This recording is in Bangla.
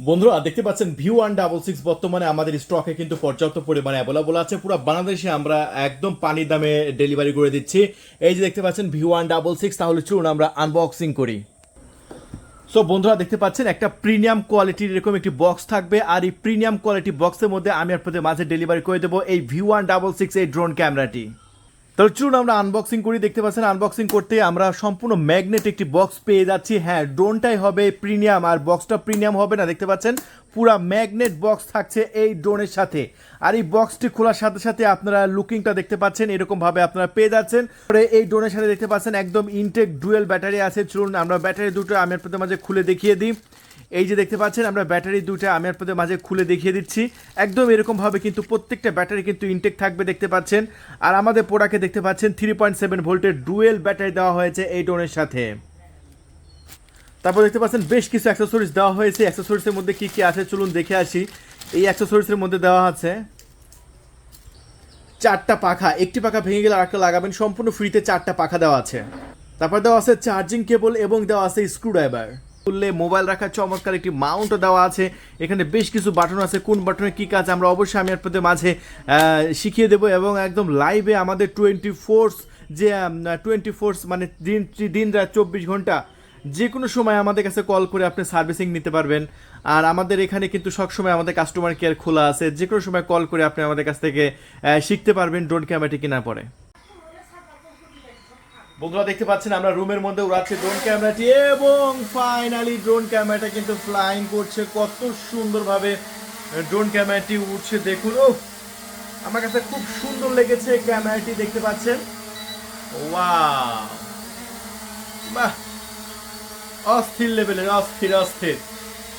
বন্ধুরা দেখতে পাচ্ছেন V166 বর্তমানে আমাদের স্টকে কিন্তু পর্যাপ্ত পরিমাণে অ্যাভেলেবল আছে। পুরো বাংলাদেশে আমরা একদম পানির দামে ডেলিভারি করে দিচ্ছি। এই যে দেখতে পাচ্ছেন V166, তাহলে চলুন আমরা আনবক্সিং করি। সো বন্ধুরা দেখতে পাচ্ছেন একটা প্রিমিয়াম কোয়ালিটির এরকম একটি বক্স থাকবে, আর এই প্রিমিয়াম কোয়ালিটি বক্সের মধ্যে আমি আপনাদের মাঝে ডেলিভারি করে দেবো এই V166 এই ড্রোন ক্যামেরাটি। তাহলে চলুন আমরা আনবক্সিং করি। দেখতে পাচ্ছেন আনবক্সিং করতে আমরা সম্পূর্ণ ম্যাগনেট একটি বক্স পেয়ে যাচ্ছি। হ্যাঁ, ড্রোনটাই হবে প্রিমিয়াম, আর বক্সটা প্রিমিয়াম হবে না। দেখতে পাচ্ছেন পুরা ম্যাগনেট বক্স থাকছে এই ড্রোনের সাথে, আর এই বক্সটি খোলার সাথে সাথে আপনারা লুকিংটা দেখতে পাচ্ছেন এরকম ভাবে আপনারা পেয়ে যাচ্ছেন। এই ড্রোনের সাথে দেখতে পাচ্ছেন একদম ইনটেক ডুয়েল ব্যাটারি আছে। চলুন আমরা ব্যাটারি দুটো আমি আপনাদের মাঝে খুলে দেখিয়ে দিই। এই যে দেখতে পাচ্ছেন আমরা ব্যাটারি দুটো আমি আপনাদের মাঝে খুলে দেখিয়ে দিচ্ছি। একদম এরকমভাবে কিন্তু প্রত্যেকটা ব্যাটারি কিন্তু ইনটেক থাকবে দেখতে পাচ্ছেন। আর আমাদের প্রোডাক্টে দেখতে পাচ্ছেন 3.7 ভোল্টের ডুয়েল ব্যাটারি দেওয়া হয়েছে এই ড্রোনের সাথে। তারপর দেখতে পাচ্ছেন বেশ কিছু অ্যাক্সেসরিজ দেওয়া হয়েছে। অ্যাক্সেসরিজের মধ্যে কি কি আছে চলুন দেখে আসি। এই অ্যাক্সেসরিজের মধ্যে দেওয়া আছে 4টা পাখা, একটি পাখা ভেঙে গেলে আরেকটা লাগাবেন, সম্পূর্ণ ফ্রিতে 4টা পাখা দেওয়া আছে। তারপর দেওয়া আছে চার্জিং কেবল এবং দেওয়া আছে স্ক্রুড্রাইভার। খুললে মোবাইল রাখার চমৎকার একটি মাউন্টও দেওয়া আছে। এখানে বেশ কিছু বাটন আছে, কোন বাটনে কী কাজ আমরা অবশ্যই আমি আপনাদের মাঝে শিখিয়ে দেবো, এবং একদম লাইভে আমাদের 24 মানে দিন রাত 24 ঘন্টা যে কোনো সময় আমাদের কাছে কল করে আপনি সার্ভিসিং নিতে পারবেন। আর আমাদের এখানে কিন্তু সবসময় আমাদের কাস্টমার কেয়ার খোলা আছে, যে কোনো সময় কল করে আপনি আমাদের কাছ থেকে শিখতে পারবেন ড্রোন ক্যামেরাটি কেনার পরে। বন্ধুরা দেখতে পাচ্ছেন আমরা রুমের মধ্যে উড়াচ্ছি ড্রোন ক্যামেরাটি, এবং ফাইনালি ড্রোন ক্যামেরাটা কিন্তু ফ্লাইং করছে। কত সুন্দরভাবে ড্রোন ক্যামেরাটি উঠছে দেখুন। ও আমার কাছে খুব সুন্দর লেগেছে ক্যামেরাটি, দেখতে পাচ্ছেন। ওয়াও, বাহ, অস্থির লেভেলের, অস্থির অস্থির।